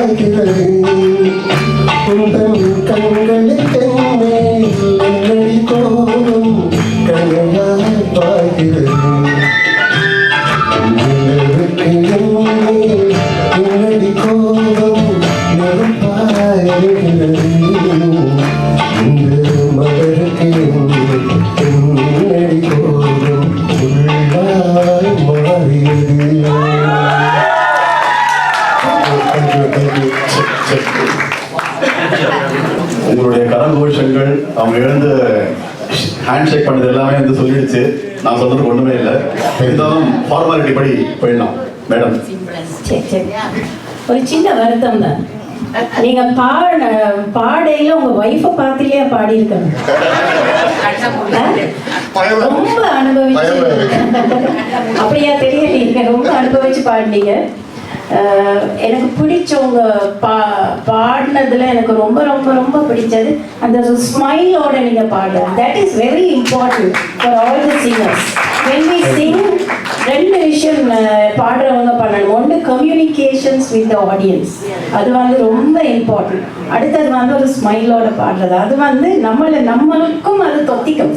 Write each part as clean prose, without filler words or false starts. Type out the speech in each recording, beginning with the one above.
பாய்கிறது உந்தன் கண்களுக்கென்னே என்னடி கோபம் கண்ணையாய் பாய்கிறது நிலவுக்கு என்னடி கோபம் நெருப்பாயிருக்கிறது இந்த மலருக்கு என்னடி கோபம் உள்ளாய் மாறியது. உங்களுடைய கரல் கோஷங்கள் அவங்க எழுந்து ஹேண்ட் ஷேக் பண்ணது எல்லாமே வந்து சொல்லிடுச்சு. நான் சொல்றதுக்கு ஒண்ணுமே இல்லை. இருந்தாலும் ஃபார்மாலிட்டி படி போயிடலாம் மேடம். ஒரு சின்ன வருத்தம் தான். நீங்க பாடையில உங்க வைஃபை பார்த்துலயே பாடி இருக்காங்க. ரொம்ப அனுபவிச்சு அப்படியா தெரியல, ரொம்ப அனுபவிச்சு பாடினீங்க. எனக்கு பிடிச்சவங்க பாடினதுல எனக்கு ரொம்ப ரொம்ப ரொம்ப பிடிச்சது அந்த ஸ்மைலோட நீங்க பாடுறது. That is very important for all the singers. when we sing ரெண்டு விஷயம் பாடுறவங்க பண்ணணும். ஒன்று கம்யூனிகேஷன்ஸ் வித் த ஆடியன்ஸ், அது வந்து ரொம்ப இம்பார்ட்டன்ட். அடுத்தது வந்து ஒரு ஸ்மைலோட பாடுறது, அது வந்து நம்மளுக்கும் அது தொத்திக்கும்.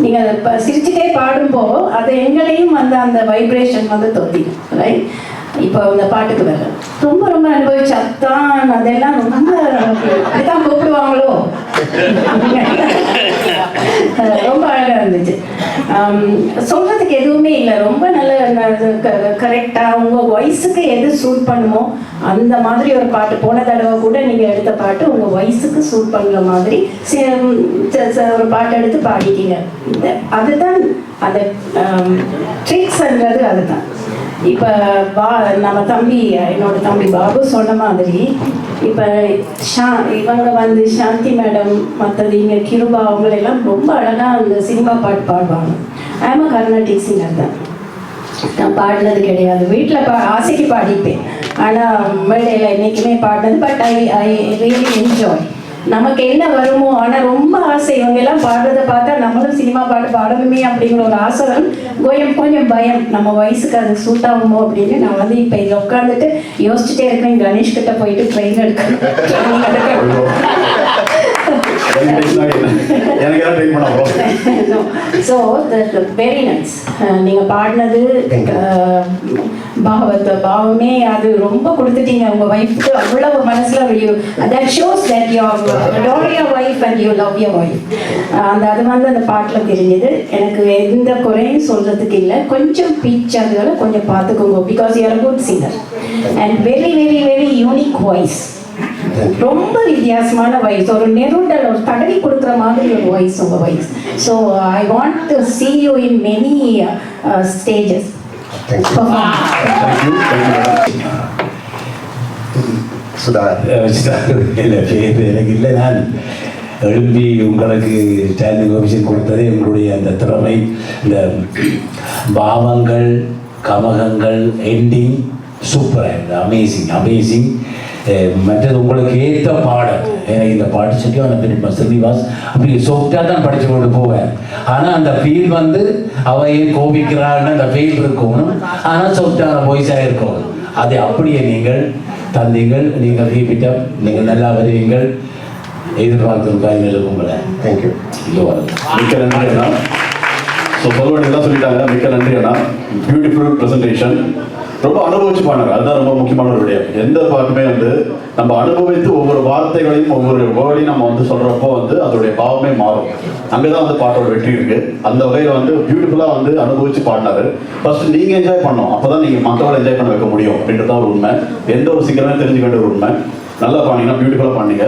நீங்கள் சிரிச்சுட்டே பாடும்போது அது எங்களையும் வந்து அந்த வைப்ரேஷன் வந்து தொத்திக்கும். ரைட்? இப்போ இந்த பாட்டுக்கு வேற ரொம்ப ரொம்ப அனுபவிச்சு அத்தான் அதெல்லாம் ரொம்ப அப்படித்தான் கூப்பிடுவாங்களோ ரொம்ப அழகாக இருந்துச்சு. சொல்றதுக்கு எதுவுமே இல்லை. ரொம்ப நல்ல கரெக்டாக உங்கள் வாய்ஸுக்கு எது சூட் பண்ணுமோ அந்த மாதிரி ஒரு பாட்டு. போன தடவை கூட நீங்கள் எடுத்த பாட்டு உங்கள் வாய்ஸுக்கு சூட் பண்ணுற மாதிரி ஒரு பாட்டு எடுத்து பாடிட்டீங்க. அதுதான் அந்த ட்ரிக்ஸ்ன்றது. அதுதான் இப்போ நம்ம தம்பி, என்னோட தம்பி பாபு சொன்ன மாதிரி இப்போ இவங்க வந்து சாந்தி மேடம், மற்றது இங்கே கிருபா, அவங்களெல்லாம் ரொம்ப அழகாக அந்த சினிமா பாட்டு பாடுவாங்க. ஐம் கர்நாடிக் சிங்கர் தான். நான் பாடினது கிடையாது. வீட்டில் ஆசைக்கு பாடிப்பேன், ஆனால் மேடையில் என்றைக்குமே பாடினது. But I really enjoy. நமக்கு என்ன வருமோ, ஆனால் ரொம்ப ஆசை இவங்க எல்லாம் பாடுறதை பார்த்தா நம்மளும் சினிமா பாட்டு பாடணுமே அப்படிங்கிற ஒரு ஆசை. கொஞ்சம் பயம், நம்ம வயசுக்கு அது சூட் ஆகுமோ அப்படின்னு. நான் வந்து இப்போ இங்கே உட்காந்துட்டு யோசிச்சுட்டே இருக்கேன், கணேஷ் கிட்ட போயிட்டு ட்ரெயின் எடுக்கணும். So very nice. நீங்கள் பாடினது பாவமே அது ரொம்ப கொடுத்துட்டீங்க உங்கள் ஒய்ஃப்க்கு. அவ்வளவு மனசில் that shows that you adore your wife and you love your wife. அது வந்து அந்த பாட்டில் தெரிஞ்சது. எனக்கு எந்த குறையும் சொல்கிறதுக்கு இல்லை. கொஞ்சம் பீச் அதுகளை கொஞ்சம் பார்த்துக்கோங்க. Because you are a good singer and very very very unique voice. ரொம்ப வித்தியாசமான வாய்ஸ், ஒரு நெருடல், ஒரு தடவி கொடுக்குற மாதிரி ஒரு வாய்ஸ் உங்கள் voice. So I want to see you in many stages. எனக்கு இல்லை. நான் எழும்பி உங்களுக்கு ஸ்டாண்டிங் ஓவிஷன் கொடுத்தது எங்களுடைய அந்த திறமை, இந்த பாவங்கள், கமகங்கள், எண்டிங் சூப்பராக இருந்தது. அமேசிங். மற்றது உங்களுக்கு ஏற்ற பாடல். எனக்கு இந்த பாட்டு சரியான தெரியுமா ஸ்ரீனிவாஸ், அப்படி சொஃப்டாக தான் படித்து கொண்டு போவேன். ஆனால் அந்த ஃபீல் வந்து அவையே கோபிக்கிறான்னு அந்த ஃபீல் இருக்கணும். ஆனால் சொஃப்டான வாய்ஸாக இருக்கும். அதை அப்படியே நீங்கள் தந்தீங்கள். நீங்கள் ரீபிட்டாக நீங்கள் நல்லா வருவீங்கள். எதிர்பார்க்கும் காய்கள் உங்களை. தேங்க்யூ. மிக்க நன்றி அண்ணா. ஸோ சொல்லுவாங்க சொல்லிட்டாங்க. மிக்க நன்றி அண்ணா. Beautiful presentation. ரொம்ப அனுபவிச்சு பாடுறாங்க. அதுதான் ரொம்ப முக்கியமான ஒரு விடயம். எந்த பாட்டுமே வந்து நம்ம அனுபவித்து ஒவ்வொரு வார்த்தைகளையும் ஒவ்வொரு வேர்டையும் நம்ம வந்து சொல்றப்போ வந்து அதோடைய பாவமே மாறும். அங்கதான் வந்து பாட்டோட வெற்றி இருக்கு. அந்த வகையில் வந்து பியூட்டிஃபுல்லா வந்து அனுபவிச்சு பாடினாரு. ஃபர்ஸ்ட் நீங்க என்ஜாய் பண்ணணும், அப்பதான் நீங்க மற்றவங்களை என்ஜாய் பண்ண வைக்க முடியும் அப்படின்றதான் ஒரு உண்மை. எந்த ஒரு சிங்கருமே தெரிஞ்சுக்க வேண்டிய ஒரு உண்மை. நல்லா பாடினீங்கன்னா பியூட்டிஃபுல்லா பாடினீங்க.